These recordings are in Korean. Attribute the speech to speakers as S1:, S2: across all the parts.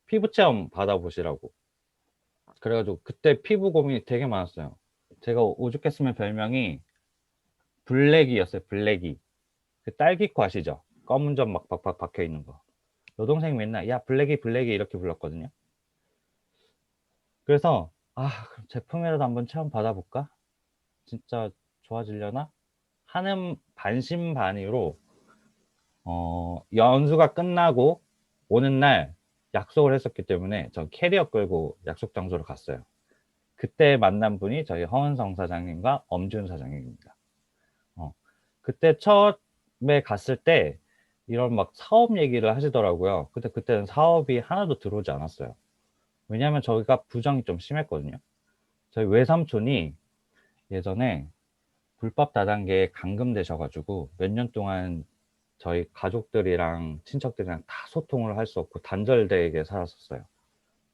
S1: 피부 체험 받아보시라고. 그래가지고 그때 피부 고민이 되게 많았어요. 제가 오죽했으면 별명이 블랙이었어요. 블랙이. 그 딸기코 아시죠? 검은 점 막 박박 박혀 있는 거. 여동생이 맨날 야 블랙이 블랙이 이렇게 불렀거든요. 그래서 그럼 제품이라도 한번 체험 받아볼까? 진짜 좋아지려나? 하는 반신반의로 연수가 끝나고 오는 날 약속을 했었기 때문에 전 캐리어 끌고 약속 장소로 갔어요. 그때 만난 분이 저희 허은성 사장님과 엄지훈 사장님입니다. 어, 그때 처음에 갔을 때 이런 막 사업 얘기를 하시더라고요. 근데 그때는 사업이 하나도 들어오지 않았어요. 왜냐하면 저희가 부정이 좀 심했거든요. 저희 외삼촌이 예전에 불법 다단계에 감금되셔가지고 몇 년 동안 저희 가족들이랑 친척들이랑 다 소통을 할 수 없고 단절되게 살았었어요.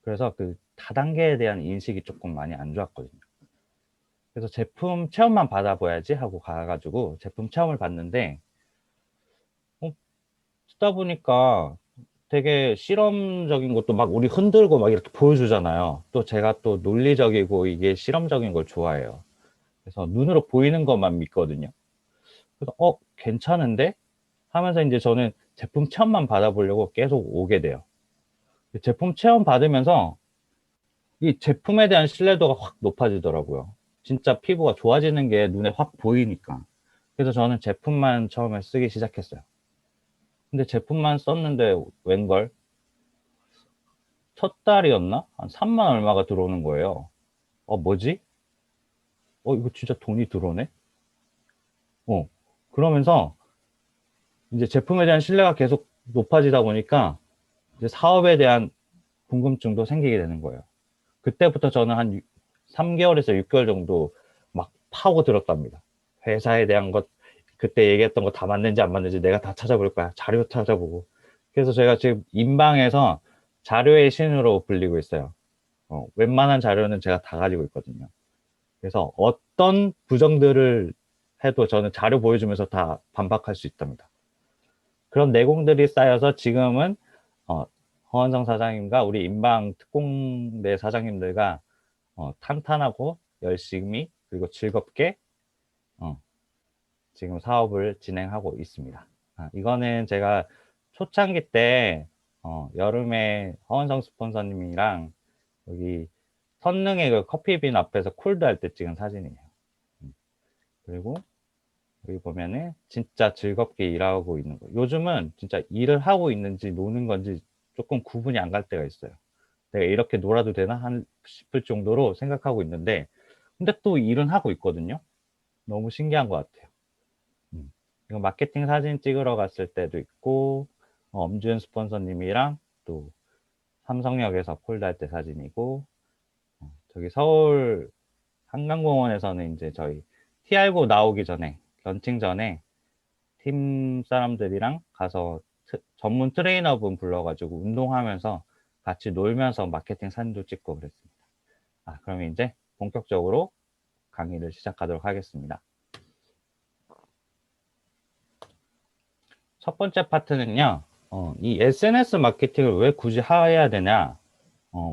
S1: 그래서 그 다단계에 대한 인식이 조금 많이 안 좋았거든요. 그래서 제품 체험만 받아봐야지 하고 가가지고 제품 체험을 봤는데 쓰다 보니까 되게 실험적인 것도 막 우리 흔들고 막 이렇게 보여주잖아요. 또 제가 또 논리적이고 이게 실험적인 걸 좋아해요. 그래서 눈으로 보이는 것만 믿거든요. 그래서 괜찮은데? 하면서 이제 저는 제품 체험만 받아보려고 계속 오게 돼요. 제품 체험 받으면서 이 제품에 대한 신뢰도가 확 높아지더라고요. 진짜 피부가 좋아지는 게 눈에 확 보이니까. 그래서 저는 제품만 처음에 쓰기 시작했어요. 근데 제품만 썼는데 웬걸? 첫 달이었나? 한 3만 얼마가 들어오는 거예요. 뭐지? 이거 진짜 돈이 들어오네? 어. 그러면서 이제 제품에 대한 신뢰가 계속 높아지다 보니까 이제 사업에 대한 궁금증도 생기게 되는 거예요. 그때부터 저는 한 3개월에서 6개월 정도 막 파고 들었답니다. 회사에 대한 것, 그때 얘기했던 거 다 맞는지 안 맞는지 내가 다 찾아볼 거야. 자료 찾아보고. 그래서 제가 지금 인방에서 자료의 신으로 불리고 있어요. 웬만한 자료는 제가 다 가지고 있거든요. 그래서 어떤 부정들을 해도 저는 자료 보여주면서 다 반박할 수 있답니다. 그런 내공들이 쌓여서 지금은 어, 허원성 사장님과 우리 인방 특공대 사장님들과 탄탄하고 열심히 그리고 즐겁게 어, 지금 사업을 진행하고 있습니다. 이거는 제가 초창기 때 여름에 허원성 스폰서님이랑 여기 선릉의 그 커피빈 앞에서 콜드 할 때 찍은 사진이에요. 그리고 여기 보면은 진짜 즐겁게 일하고 있는 거. 요즘은 진짜 일을 하고 있는지 노는 건지 조금 구분이 안 갈 때가 있어요. 내가 이렇게 놀아도 되나 싶을 정도로 생각하고 있는데, 근데 또 일은 하고 있거든요. 너무 신기한 것 같아요. 이거 마케팅 사진 찍으러 갔을 때도 있고, 엄지은 스폰서님이랑 또 삼성역에서 콜드 할 때 사진이고, 저기 서울 한강공원에서는 이제 저희 TR고 나오기 전에, 런칭 전에 팀 사람들이랑 가서 전문 트레이너분 불러가지고 운동하면서 같이 놀면서 마케팅 사진도 찍고 그랬습니다. 그럼 이제 본격적으로 강의를 시작하도록 하겠습니다. 첫 번째 파트는요, 이 SNS 마케팅을 왜 굳이 해야 되냐,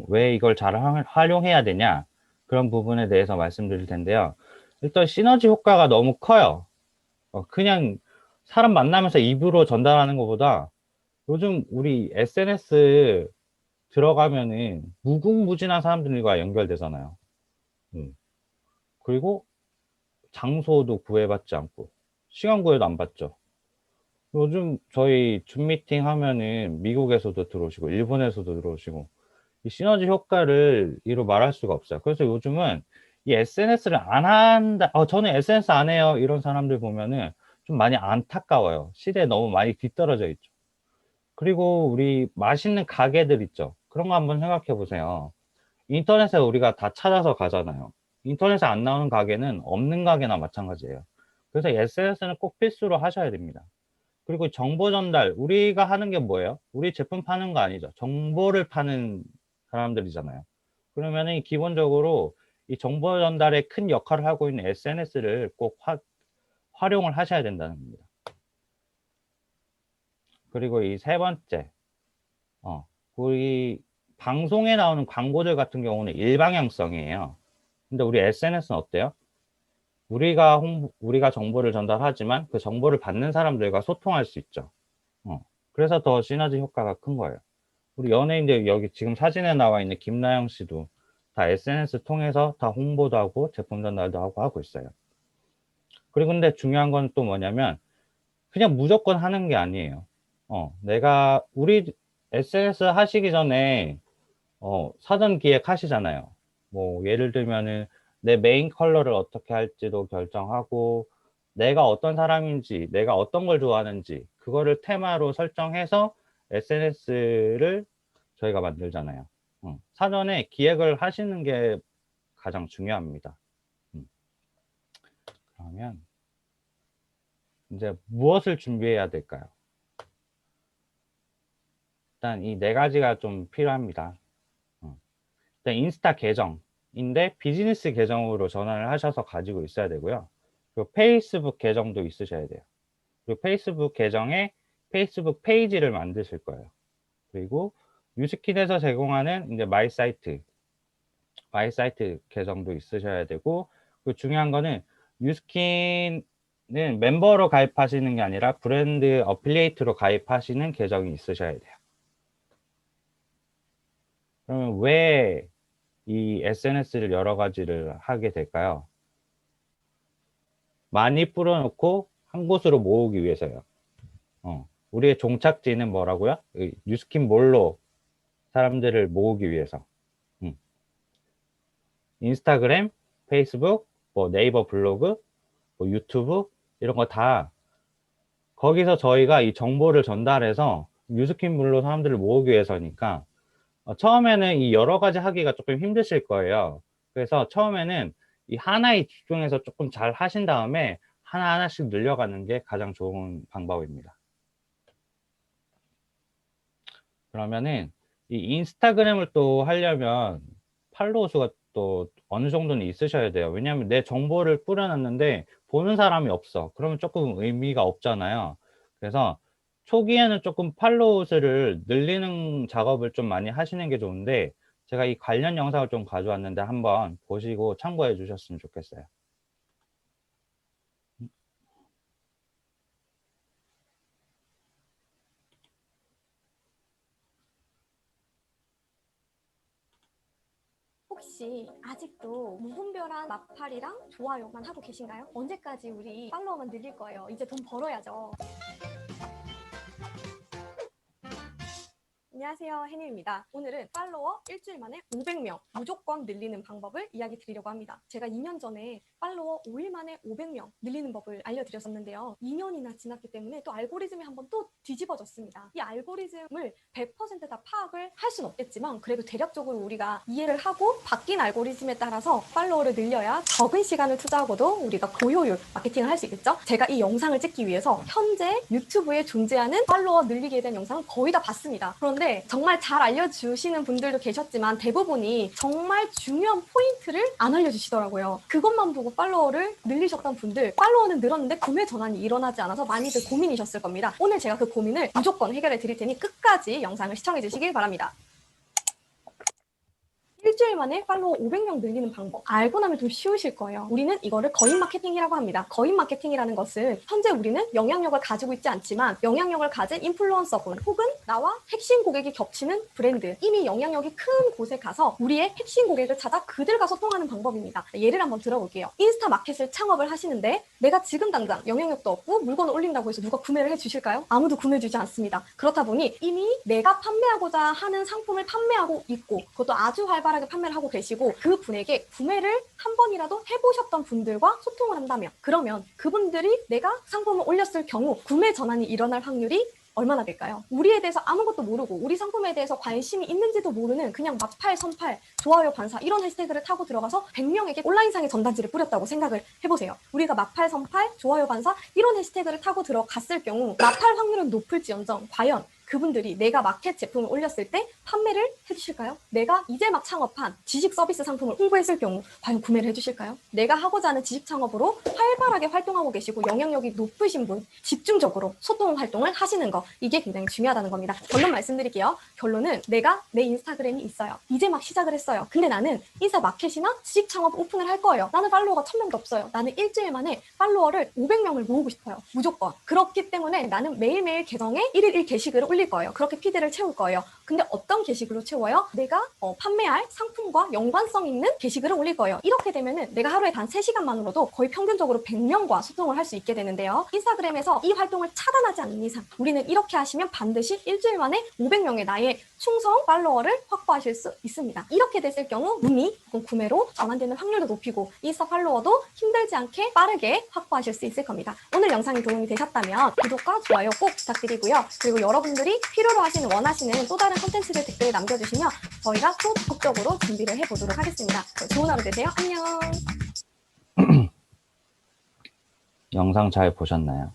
S1: 왜 이걸 잘 활용해야 되냐, 그런 부분에 대해서 말씀드릴 텐데요. 일단 시너지 효과가 너무 커요. 그냥 사람 만나면서 입으로 전달하는 것보다 요즘 우리 SNS 들어가면은 무궁무진한 사람들과 연결되잖아요. 음. 그리고 장소도 구애받지 않고 시간 구애도 안 받죠. 요즘 저희 줌 미팅 하면은 미국에서도 들어오시고 일본에서도 들어오시고 이 시너지 효과를 이루 말할 수가 없어요. 그래서 요즘은 이 SNS를 안 한다. 저는 SNS 안 해요. 이런 사람들 보면은 좀 많이 안타까워요. 시대에 너무 많이 뒤떨어져 있죠. 그리고 우리 맛있는 가게들 있죠. 그런 거 한번 생각해 보세요. 인터넷에 우리가 다 찾아서 가잖아요. 인터넷에 안 나오는 가게는 없는 가게나 마찬가지예요. 그래서 SNS는 꼭 필수로 하셔야 됩니다. 그리고 정보 전달, 우리가 하는 게 뭐예요? 우리 제품 파는 거 아니죠. 정보를 파는 사람들이잖아요. 그러면은 기본적으로 이 정보 전달에 큰 역할을 하고 있는 SNS를 꼭 활용을 하셔야 된다는 겁니다. 그리고 이 세 번째, 우리 방송에 나오는 광고들 같은 경우는 일방향성이에요. 근데 우리 SNS는 어때요? 우리가 정보를 전달하지만 그 정보를 받는 사람들과 소통할 수 있죠. 그래서 더 시너지 효과가 큰 거예요. 우리 연예인들 여기 지금 사진에 나와 있는 김나영 씨도 다 SNS 통해서 다 홍보도 하고 제품 전달도 하고 있어요. 그리고 근데 중요한 건 또 뭐냐면 그냥 무조건 하는 게 아니에요. 우리 SNS 하시기 전에 사전 기획 하시잖아요. 뭐 예를 들면은 내 메인 컬러를 어떻게 할지도 결정하고 내가 어떤 사람인지 내가 어떤 걸 좋아하는지 그거를 테마로 설정해서 SNS를 저희가 만들잖아요. 사전에 기획을 하시는 게 가장 중요합니다. 그러면 이제 무엇을 준비해야 될까요? 일단 이 네 가지가 좀 필요합니다. 일단 인스타 계정인데 비즈니스 계정으로 전환을 하셔서 가지고 있어야 되고요. 그리고 페이스북 계정도 있으셔야 돼요. 그리고 페이스북 계정에 페이스북 페이지를 만드실 거예요. 그리고 뉴스킨에서 제공하는 이제 마이 사이트 계정도 있으셔야 되고, 그 중요한 거는 뉴스킨은 멤버로 가입하시는 게 아니라 브랜드 어필리에이트로 가입하시는 계정이 있으셔야 돼요. 그러면 왜 이 SNS를 여러 가지를 하게 될까요? 많이 뿌려놓고 한 곳으로 모으기 위해서요. 우리의 종착지는 뭐라고요? 뉴스킨 몰로 사람들을 모으기 위해서. 인스타그램, 페이스북, 뭐 네이버 블로그, 뭐 유튜브 이런 거 다 거기서 저희가 이 정보를 전달해서 뉴스킨 몰로 사람들을 모으기 위해서니까 처음에는 이 여러 가지 하기가 조금 힘드실 거예요. 그래서 처음에는 이 하나에 집중해서 조금 잘 하신 다음에 하나하나씩 늘려가는 게 가장 좋은 방법입니다. 그러면은 이 인스타그램을 또 하려면 팔로워 수가 또 어느 정도는 있으셔야 돼요. 왜냐하면 내 정보를 뿌려놨는데 보는 사람이 없어. 그러면 조금 의미가 없잖아요. 그래서 초기에는 조금 팔로워 수를 늘리는 작업을 좀 많이 하시는 게 좋은데 제가 이 관련 영상을 좀 가져왔는데 한번 보시고 참고해 주셨으면 좋겠어요.
S2: 혹시 아직도 무분별한 마팔이랑 좋아요만 하고 계신가요? 언제까지 우리 팔로워만 늘릴 거예요? 이제 돈 벌어야죠. 안녕하세요, 해니입니다. 오늘은 팔로워 일주일 만에 500명 무조건 늘리는 방법을 이야기 드리려고 합니다. 제가 2년 전에 팔로워 5일 만에 500명 늘리는 법을 알려드렸었는데요. 2년이나 지났기 때문에 또 알고리즘이 한번 또 뒤집어졌습니다. 이 알고리즘을 100% 다 파악을 할 수는 없겠지만 그래도 대략적으로 우리가 이해를 하고 바뀐 알고리즘에 따라서 팔로워를 늘려야 적은 시간을 투자하고도 우리가 고효율 마케팅을 할 수 있겠죠? 제가 이 영상을 찍기 위해서 현재 유튜브에 존재하는 팔로워 늘리기에 대한 영상을 거의 다 봤습니다. 그런데 정말 잘 알려주시는 분들도 계셨지만 대부분이 정말 중요한 포인트를 안 알려주시더라고요. 그것만 보고 팔로워를 늘리셨던 분들, 팔로워는 늘었는데 구매 전환이 일어나지 않아서 많이들 고민이셨을 겁니다. 오늘 제가 그 고민을 무조건 해결해 드릴 테니 끝까지 영상을 시청해 주시길 바랍니다. 일주일 만에 팔로워 500명 늘리는 방법 알고 나면 좀 쉬우실 거예요. 우리는 이거를 거인 마케팅이라고 합니다. 거인 마케팅이라는 것은 현재 우리는 영향력을 가지고 있지 않지만 영향력을 가진 인플루언서분 혹은 나와 핵심 고객이 겹치는 브랜드, 이미 영향력이 큰 곳에 가서 우리의 핵심 고객을 찾아 그들과 소통하는 방법입니다. 예를 한번 들어볼게요. 인스타 마켓을 창업을 하시는데 내가 지금 당장 영향력도 없고 물건을 올린다고 해서 누가 구매를 해주실까요? 아무도 구매해주지 않습니다. 그렇다 보니 이미 내가 판매하고자 하는 상품을 판매하고 있고 그것도 아주 활발하게 판매를 하고 계시고 그 분에게 구매를 한 번이라도 해보셨던 분들과 소통을 한다면 그러면 그분들이 내가 상품을 올렸을 경우 구매 전환이 일어날 확률이 얼마나 될까요? 우리에 대해서 아무것도 모르고 우리 상품에 대해서 관심이 있는지도 모르는 그냥 마팔, 선팔, 좋아요, 반사 이런 해시태그를 타고 들어가서 100명에게 온라인상의 전단지를 뿌렸다고 생각을 해보세요. 우리가 마팔, 선팔, 좋아요, 반사 이런 해시태그를 타고 들어갔을 경우 마팔 확률은 높을지언정 과연 그분들이 내가 마켓 제품을 올렸을 때 판매를 해주실까요? 내가 이제 막 창업한 지식 서비스 상품을 홍보했을 경우 과연 구매를 해주실까요? 내가 하고자 하는 지식 창업으로 활발하게 활동하고 계시고 영향력이 높으신 분, 집중적으로 소통 활동을 하시는 거, 이게 굉장히 중요하다는 겁니다. 결론 말씀드릴게요. 결론은 내가 내 인스타그램이 있어요. 이제 막 시작을 했어요. 근데 나는 인스타 마켓이나 지식 창업 오픈을 할 거예요. 나는 팔로워가 1000명도 없어요. 나는 일주일 만에 팔로워를 500명을 모으고 싶어요. 무조건. 그렇기 때문에 나는 매일매일 계정에 1일 1 게시글을 올릴 거예요. 그렇게 피드를 채울 거예요. 근데 어떤 게시글로 채워요? 내가 판매할 상품과 연관성 있는 게시글을 올릴 거예요. 이렇게 되면은 내가 하루에 단 3시간만으로도 거의 평균적으로 100명과 소통을 할 수 있게 되는데요. 인스타그램에서 이 활동을 차단하지 않는 이상 우리는 이렇게 하시면 반드시 일주일 만에 500명의 나의 충성 팔로워를 확보하실 수 있습니다. 이렇게 됐을 경우 문의 혹은 구매로 전환되는 확률도 높이고 인스타 팔로워도 힘들지 않게 빠르게 확보하실 수 있을 겁니다. 오늘 영상이 도움이 되셨다면 구독과 좋아요 꼭 부탁드리고요. 그리고 여러분들이 필요로 하시는 원하시는 또 다른 콘텐츠를 댓글에 남겨주시면 저희가 또 적극적으로 준비를 해보도록 하겠습니다. 좋은 하루 되세요. 안녕.
S1: 영상 잘 보셨나요?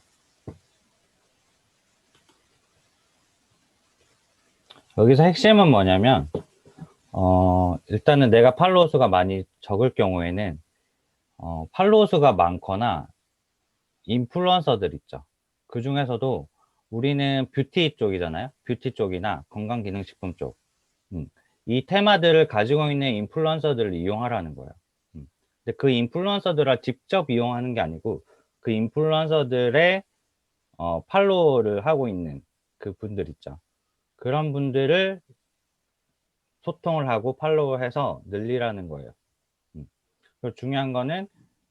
S1: 여기서 핵심은 뭐냐면 일단은 내가 팔로워 수가 많이 적을 경우에는 팔로워 수가 많거나 인플루언서들 있죠. 그 중에서도 우리는 뷰티 쪽이잖아요. 뷰티 쪽이나 건강기능식품 쪽. 이 테마들을 가지고 있는 인플루언서들을 이용하라는 거예요. 근데 그 인플루언서들을 직접 이용하는 게 아니고 그 인플루언서들의 팔로우를 하고 있는 그 분들 있죠. 그런 분들을 소통을 하고 팔로우해서 늘리라는 거예요. 그리고 중요한 거는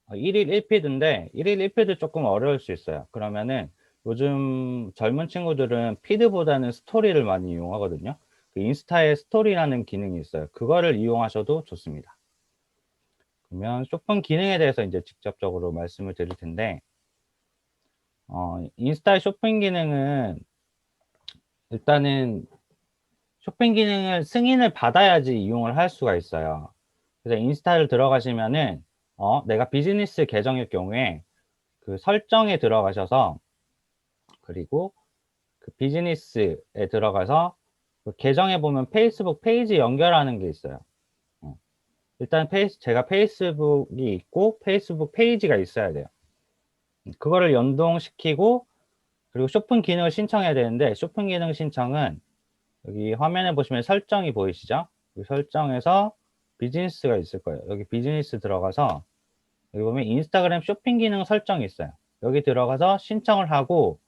S1: 1일 1피드인데 1일 1피드 조금 어려울 수 있어요. 그러면은 요즘 젊은 친구들은 피드보다는 스토리를 많이 이용하거든요. 그 인스타에 스토리라는 기능이 있어요. 그거를 이용하셔도 좋습니다. 그러면 쇼핑 기능에 대해서 이제 직접적으로 말씀을 드릴 텐데 인스타의 쇼핑 기능은 일단은 쇼핑 기능을 승인을 받아야지 이용을 할 수가 있어요. 그래서 인스타를 들어가시면은 내가 비즈니스 계정일 경우에 그 설정에 들어가셔서 그리고 그 비즈니스에 들어가서 그 계정에 보면 페이스북 페이지 연결하는 게 있어요. 일단 제가 페이스북이 있고 페이스북 페이지가 있어야 돼요. 그거를 연동시키고 그리고 쇼핑 기능을 신청해야 되는데 쇼핑 기능 신청은 여기 화면에 보시면 설정이 보이시죠? 그 설정에서 비즈니스가 있을 거예요. 여기 비즈니스 들어가서 여기 보면 인스타그램 쇼핑 기능 설정이 있어요. 여기 들어가서 신청을 하고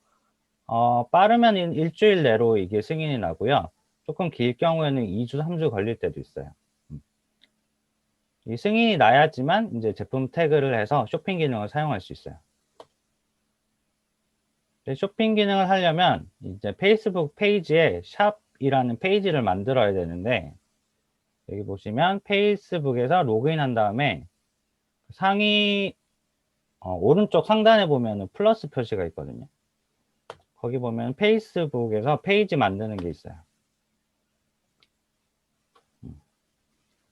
S1: 빠르면 일주일 내로 이게 승인이 나고요. 조금 길 경우에는 2주, 3주 걸릴 때도 있어요. 이 승인이 나야지만 이제 제품 태그를 해서 쇼핑 기능을 사용할 수 있어요. 쇼핑 기능을 하려면 이제 페이스북 페이지에 샵이라는 페이지를 만들어야 되는데 여기 보시면 페이스북에서 로그인한 다음에 상위 오른쪽 상단에 보면 플러스 표시가 있거든요. 거기 보면 페이스북에서 페이지 만드는 게 있어요.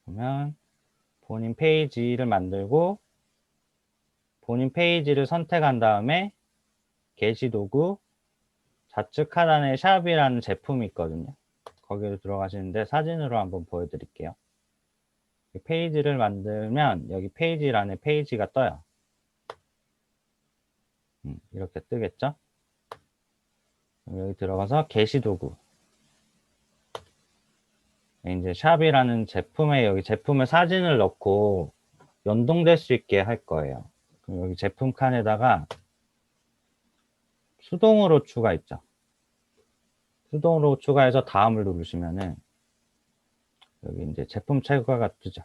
S1: 보면 본인 페이지를 만들고 본인 페이지를 선택한 다음에 게시도구 좌측 하단에 샵이라는 제품이 있거든요. 거기로 들어가시는데 사진으로 한번 보여드릴게요. 페이지를 만들면 여기 페이지란에 페이지가 떠요. 이렇게 뜨겠죠? 여기 들어가서 게시도구 이제 샵이라는 제품에 여기 제품의 사진을 넣고 연동될 수 있게 할 거예요. 그럼 여기 제품 칸에다가 수동으로 추가 있죠. 수동으로 추가해서 다음을 누르시면은 여기 이제 제품 채굴가 뜨죠.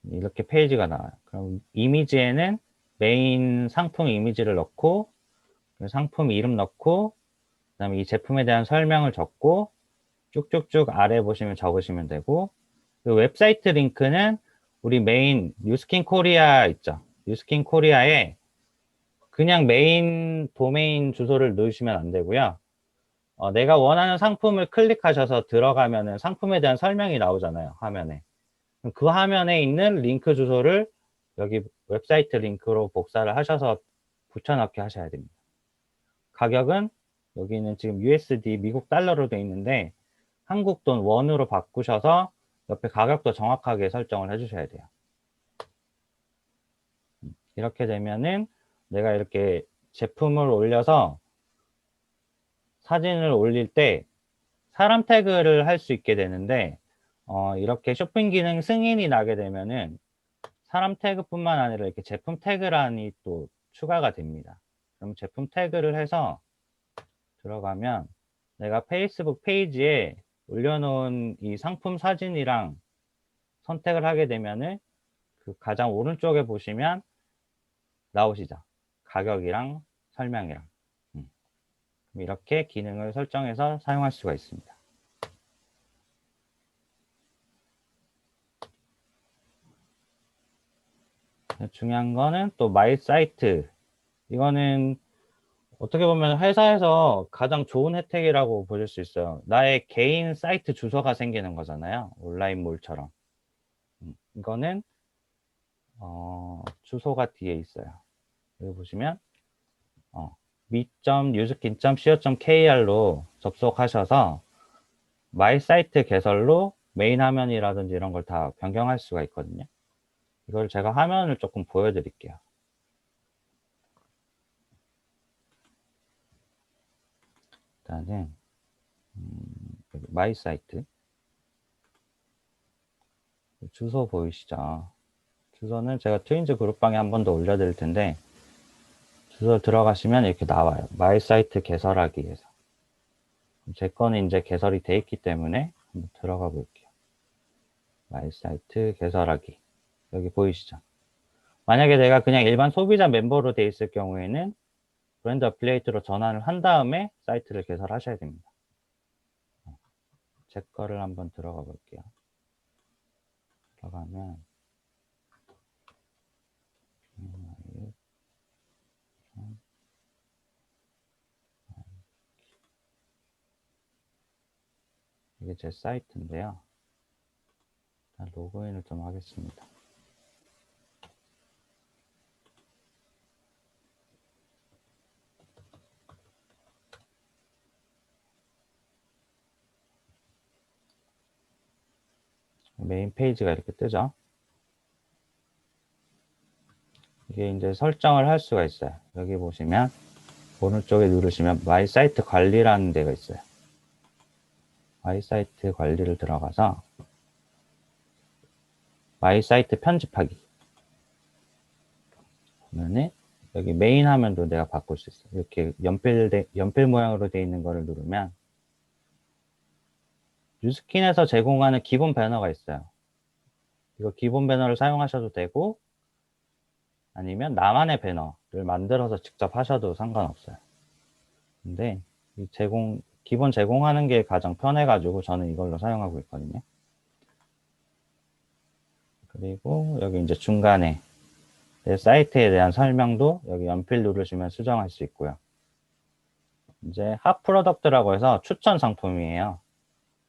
S1: 이렇게 페이지가 나와요. 그럼 이미지에는 메인 상품 이미지를 넣고 상품 이름 넣고 그다음에 이 제품에 대한 설명을 적고 쭉쭉쭉 아래 보시면 적으시면 되고 그 웹사이트 링크는 우리 메인 뉴스킨 코리아 있죠. 뉴스킨 코리아에 그냥 메인 도메인 주소를 넣으시면 안 되고요. 내가 원하는 상품을 클릭하셔서 들어가면은 상품에 대한 설명이 나오잖아요. 화면에. 그 화면에 있는 링크 주소를 여기 웹사이트 링크로 복사를 하셔서 붙여넣기 하셔야 됩니다. 가격은 여기는 지금 USD 미국 달러로 돼 있는데 한국 돈 원으로 바꾸셔서 옆에 가격도 정확하게 설정을 해주셔야 돼요. 이렇게 되면은 내가 이렇게 제품을 올려서 사진을 올릴 때 사람 태그를 할 수 있게 되는데 이렇게 쇼핑 기능 승인이 나게 되면은 사람 태그뿐만 아니라 이렇게 제품 태그란이 또 추가가 됩니다. 그럼 제품 태그를 해서 들어가면 내가 페이스북 페이지에 올려놓은 이 상품 사진이랑 선택을 하게 되면은 그 가장 오른쪽에 보시면 나오시죠. 가격이랑 설명이랑. 이렇게 기능을 설정해서 사용할 수가 있습니다. 중요한 거는 또 마이 사이트. 이거는 어떻게 보면 회사에서 가장 좋은 혜택이라고 보실 수 있어요. 나의 개인 사이트 주소가 생기는 거잖아요. 온라인몰처럼. 이거는 주소가 뒤에 있어요. 여기 보시면 me.newskin.co.kr로 접속하셔서 마이 사이트 개설로 메인 화면이라든지 이런 걸 다 변경할 수가 있거든요. 이걸 제가 화면을 조금 보여드릴게요. 일단은 마이 사이트 주소 보이시죠? 주소는 제가 트윈즈 그룹방에 한 번 더 올려드릴 텐데 주소 들어가시면 이렇게 나와요. 마이 사이트 개설하기에서. 제 거는 이제 개설이 돼 있기 때문에 한번 들어가 볼게요. 마이 사이트 개설하기. 여기 보이시죠? 만약에 내가 그냥 일반 소비자 멤버로 돼 있을 경우에는 브랜드 어플리에이트로 전환을 한 다음에 사이트를 개설하셔야 됩니다. 제 거를 한번 들어가 볼게요. 들어가면 이게 제 사이트인데요. 일단 로그인을 좀 하겠습니다. 메인 페이지가 이렇게 뜨죠. 이게 이제 설정을 할 수가 있어요. 여기 보시면 오른쪽에 누르시면 마이 사이트 관리라는 데가 있어요. 마이 사이트 관리를 들어가서 마이 사이트 편집하기 보면은 여기 메인 화면도 내가 바꿀 수 있어요. 이렇게 연필 모양으로 되어 있는 거를 누르면 뉴스킨에서 제공하는 기본 배너가 있어요. 이거 기본 배너를 사용하셔도 되고 아니면 나만의 배너를 만들어서 직접 하셔도 상관없어요. 근데 이 기본 제공하는 게 가장 편해가지고 저는 이걸로 사용하고 있거든요. 그리고 여기 이제 중간에 내 사이트에 대한 설명도 여기 연필 누르시면 수정할 수 있고요. 이제 핫 프로덕트라고 해서 추천 상품이에요.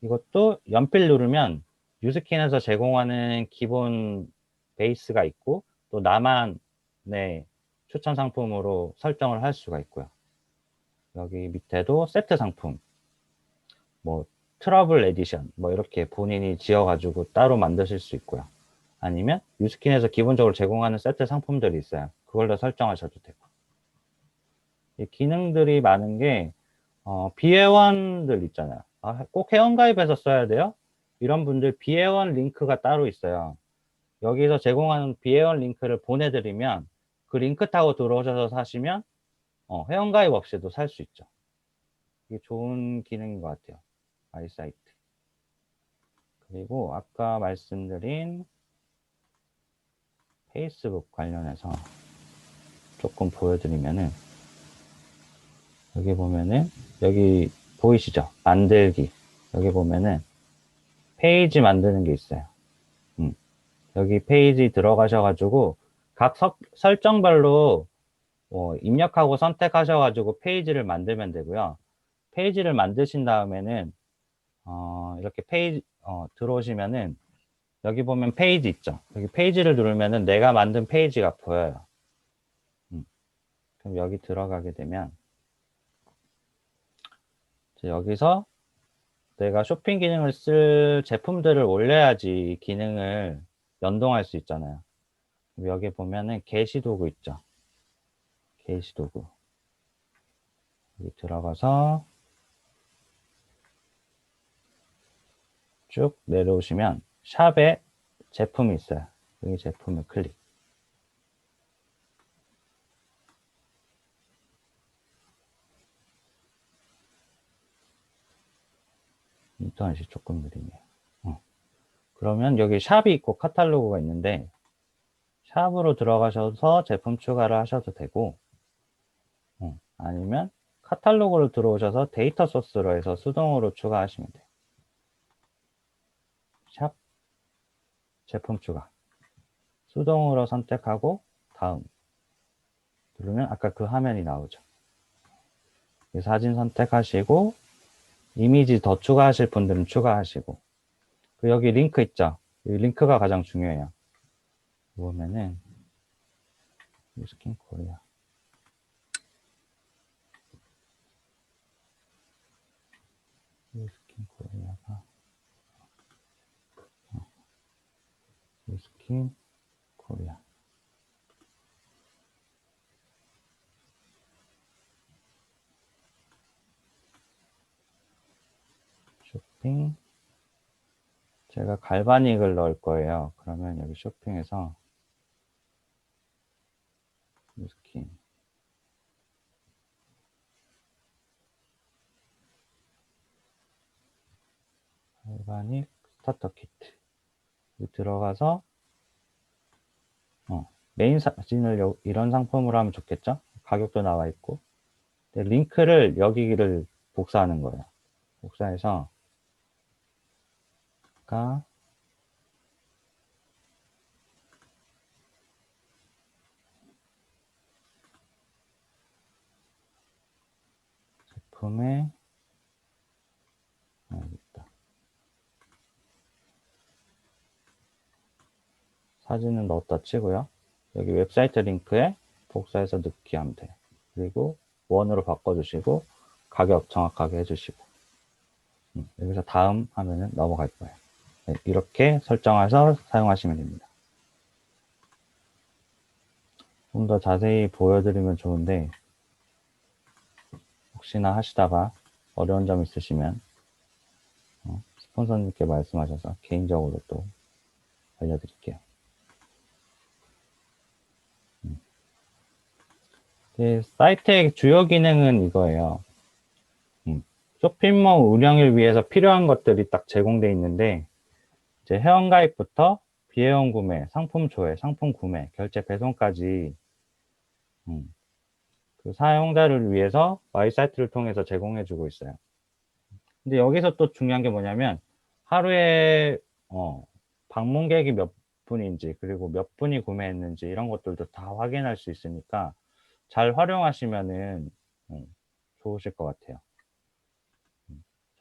S1: 이것도 연필 누르면 뉴스킨에서 제공하는 기본 베이스가 있고 또 나만의 추천 상품으로 설정을 할 수가 있고요. 여기 밑에도 세트 상품, 뭐 트러블 에디션, 뭐 이렇게 본인이 지어가지고 따로 만드실 수 있고요. 아니면 뉴스킨에서 기본적으로 제공하는 세트 상품들이 있어요. 그걸로 설정하셔도 되고. 이 기능들이 많은 게 비회원들 있잖아요. 꼭 회원가입해서 써야 돼요? 이런 분들 비회원 링크가 따로 있어요. 여기서 제공하는 비회원 링크를 보내드리면 그 링크 타고 들어오셔서 사시면 회원가입 없이도 살 수 있죠. 이게 좋은 기능인 것 같아요. 아이사이트. 그리고 아까 말씀드린 페이스북 관련해서 조금 보여드리면은 여기 보면은 여기 보이시죠? 만들기. 여기 보면은 페이지 만드는 게 있어요. 여기 페이지 들어가셔가지고 각 설정별로 입력하고 선택하셔가지고 페이지를 만들면 되고요. 페이지를 만드신 다음에는 이렇게 들어오시면은 여기 보면 페이지 있죠. 여기 페이지를 누르면은 내가 만든 페이지가 보여요. 그럼 여기 들어가게 되면 여기서 내가 쇼핑 기능을 쓸 제품들을 올려야지 기능을 연동할 수 있잖아요. 여기 보면은 게시 도구 있죠. 게시 도구. 여기 들어가서 쭉 내려오시면 샵에 제품이 있어요. 여기 제품을 클릭. 인터넷이 조금 느리네요. 그러면 여기 샵이 있고 카탈로그가 있는데 샵으로 들어가셔서 제품 추가를 하셔도 되고 아니면 카탈로그로 들어오셔서 데이터 소스로 해서 수동으로 추가하시면 돼요. 샵 제품 추가 수동으로 선택하고 다음 누르면 아까 그 화면이 나오죠. 사진 선택하시고 이미지 더 추가하실 분들은 추가하시고 여기 링크 있죠. 이 링크가 가장 중요해요. 보면은 유스킨 코리아 유스킨 코리아가 유스킨 코리아 쇼핑 제가 갈바닉을 넣을 거예요. 그러면 여기 쇼핑에서 유스킨 갈바닉 스타터 키트 여기 들어가서 메인 사진을 이런 상품으로 하면 좋겠죠? 가격도 나와 있고 링크를 여기를 복사하는 거예요. 복사해서 제품에 여기 있다. 사진은 넣었다 치고요. 여기 웹사이트 링크에 복사해서 넣기 하면 돼요. 그리고 원으로 바꿔주시고 가격 정확하게 해주시고 여기서 다음 하면은 넘어갈 거예요. 네, 이렇게 설정해서 사용하시면 됩니다. 좀 더 자세히 보여드리면 좋은데 혹시나 하시다가 어려운 점 있으시면 스폰서님께 말씀하셔서 개인적으로 또 알려드릴게요. 사이트의 주요 기능은 이거예요. 쇼핑몰 운영을 위해서 필요한 것들이 딱 제공되어 있는데 이제 회원가입부터 비회원 구매, 상품 조회, 상품 구매, 결제, 배송까지 그 사용자를 위해서 마이 사이트를 통해서 제공해주고 있어요. 근데 여기서 또 중요한 게 뭐냐면 하루에 방문객이 몇 분인지 그리고 몇 분이 구매했는지 이런 것들도 다 확인할 수 있으니까 잘 활용하시면은 좋으실 것 같아요.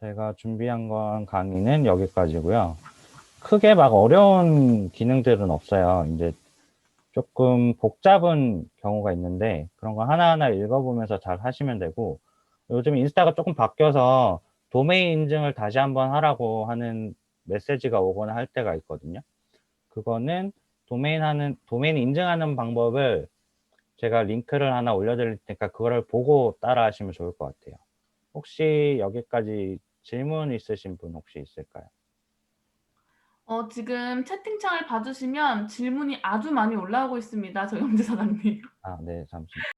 S1: 제가 준비한 건 강의는 여기까지고요. 크게 막 어려운 기능들은 없어요. 이제 조금 복잡한 경우가 있는데 그런 거 하나하나 읽어보면서 잘 하시면 되고 요즘 인스타가 조금 바뀌어서 도메인 인증을 다시 한번 하라고 하는 메시지가 오거나 할 때가 있거든요. 그거는 도메인 인증하는 방법을 제가 링크를 하나 올려드릴 테니까 그거를 보고 따라 하시면 좋을 것 같아요. 혹시 여기까지 질문 있으신 분 혹시 있을까요?
S3: 지금 채팅창을 봐주시면 질문이 아주 많이 올라오고 있습니다. 정영재 사장님.
S1: 네, 잠시만요.